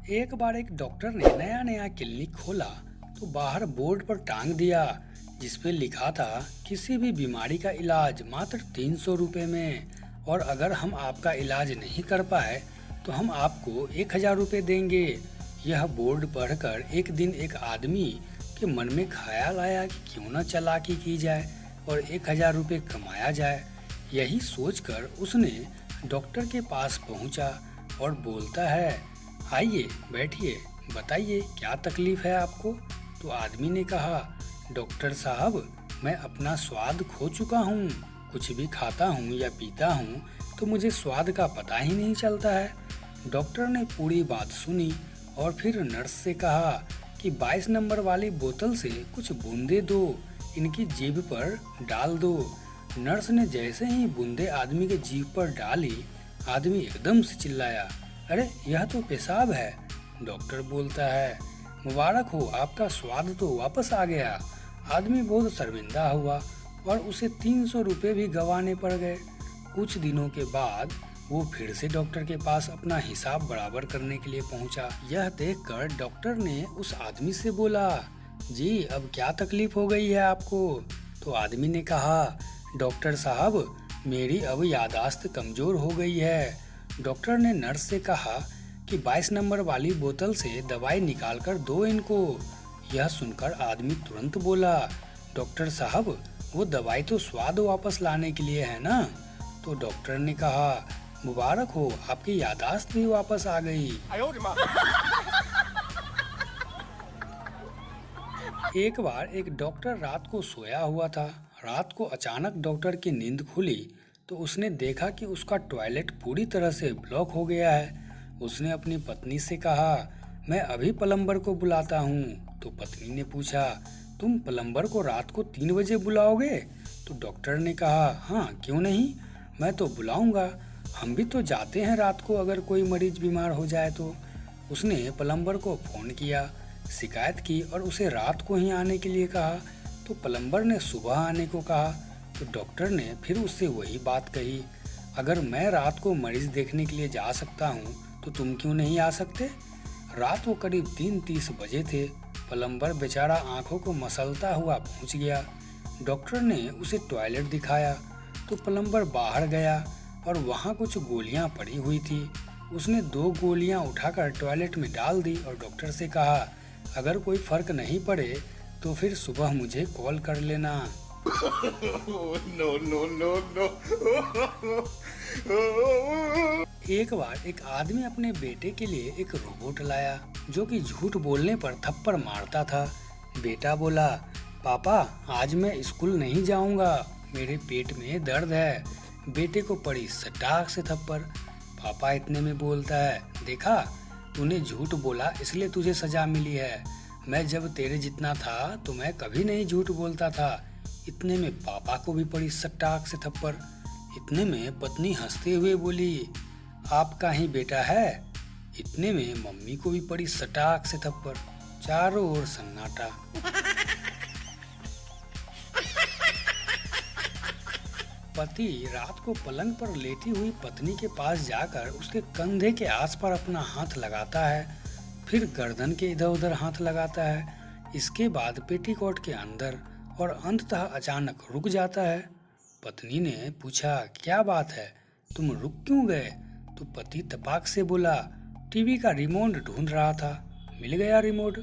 एक बार एक डॉक्टर ने नया नया क्लिनिक खोला तो बाहर बोर्ड पर टांग दिया जिस पे लिखा था किसी भी बीमारी का इलाज मात्र 300 रुपये में, और अगर हम आपका इलाज नहीं कर पाए तो हम आपको 1000 रुपये देंगे। यह बोर्ड पढ़कर एक दिन एक आदमी के मन में ख्याल आया कि क्यों न चालाकी की जाए और 1000 रुपये कमाया जाए। यही सोचकर उसने डॉक्टर के पास पहुंचा और बोलता है, आइए बैठिए, बताइए क्या तकलीफ है आपको। तो आदमी ने कहा, डॉक्टर साहब मैं अपना स्वाद खो चुका हूँ, कुछ भी खाता हूँ या पीता हूँ तो मुझे स्वाद का पता ही नहीं चलता है। डॉक्टर ने पूरी बात सुनी और फिर नर्स से कहा कि 22 नंबर वाली बोतल से कुछ बूंदे दो, इनकी जीभ पर डाल दो। नर्स ने जैसे ही बूंदे आदमी के जीभ पर डाली, आदमी एकदम से चिल्लाया, अरे यह तो पेशाब है। डॉक्टर बोलता है, मुबारक हो, आपका स्वाद तो वापस आ गया। आदमी बहुत शर्मिंदा हुआ और उसे 300 रुपये भी गंवाने पड़ गए। कुछ दिनों के बाद वो फिर से डॉक्टर के पास अपना हिसाब बराबर करने के लिए पहुंचा। यह देखकर डॉक्टर ने उस आदमी से बोला, जी अब क्या तकलीफ हो गई है आपको। तो आदमी ने कहा, डॉक्टर साहब मेरी अब याददाश्त कमजोर हो गई है। डॉक्टर ने नर्स से कहा कि 22 नंबर वाली बोतल से दवाई निकाल कर दो इनको। यह सुनकर आदमी तुरंत बोला, डॉक्टर साहब वो दवाई तो स्वाद वापस लाने के लिए है ना। तो डॉक्टर ने कहा, मुबारक हो, आपकी याददाश्त भी वापस आ गई। एक बार एक डॉक्टर रात को सोया हुआ था। रात को अचानक डॉक्टर की नींद खुली तो उसने देखा कि उसका टॉयलेट पूरी तरह से ब्लॉक हो गया है। उसने अपनी पत्नी से कहा, मैं अभी प्लम्बर को बुलाता हूँ। तो पत्नी ने पूछा, तुम प्लम्बर को रात को 3 बजे बुलाओगे। तो डॉक्टर ने कहा, हाँ क्यों नहीं, मैं तो बुलाऊंगा, हम भी तो जाते हैं रात को अगर कोई मरीज बीमार हो जाए तो। उसने प्लम्बर को फ़ोन किया, शिकायत की और उसे रात को ही आने के लिए कहा। तो प्लम्बर ने सुबह आने को कहा। तो डॉक्टर ने फिर उससे वही बात कही, अगर मैं रात को मरीज देखने के लिए जा सकता हूँ तो तुम क्यों नहीं आ सकते। रात को करीब 3:30 बजे थे। प्लम्बर बेचारा आंखों को मसलता हुआ पहुँच गया। डॉक्टर ने उसे टॉयलेट दिखाया तो प्लम्बर बाहर गया और वहाँ कुछ गोलियाँ पड़ी हुई थी। उसने 2 गोलियाँ उठाकर टॉयलेट में डाल दी और डॉक्टर से कहा, अगर कोई फर्क नहीं पड़े तो फिर सुबह मुझे कॉल कर लेना। No, no, no, no. एक बार एक आदमी अपने बेटे के लिए एक रोबोट लाया जो कि झूठ बोलने पर थप्पड़ मारता था। बेटा बोला, पापा आज मैं स्कूल नहीं जाऊंगा, मेरे पेट में दर्द है। बेटे को पड़ी सटाक से थप्पड़। पापा इतने में बोलता है, देखा तूने झूठ बोला इसलिए तुझे सजा मिली है, मैं जब तेरे जितना था तो मैं कभी नहीं झूठ बोलता था। इतने में पापा को भी पड़ी सटाक से थप्पड़। इतने में पत्नी हंसते हुए बोली, आपका ही बेटा है। इतने में मम्मी को भी पड़ी सटाक से थप्पड़। चारों ओर सन्नाटा। पति रात को पलंग पर लेटी हुई पत्नी के पास जाकर उसके कंधे के आस पर अपना हाथ लगाता है, फिर गर्दन के इधर उधर हाथ लगाता है, इसके बाद पेटीकोट के अंदर, और अंततः अचानक रुक जाता है। पत्नी ने पूछा, क्या बात है, तुम रुक क्यों गए। तो पति तपाक से बोला, टीवी का रिमोट ढूंढ रहा था, मिल गया रिमोट।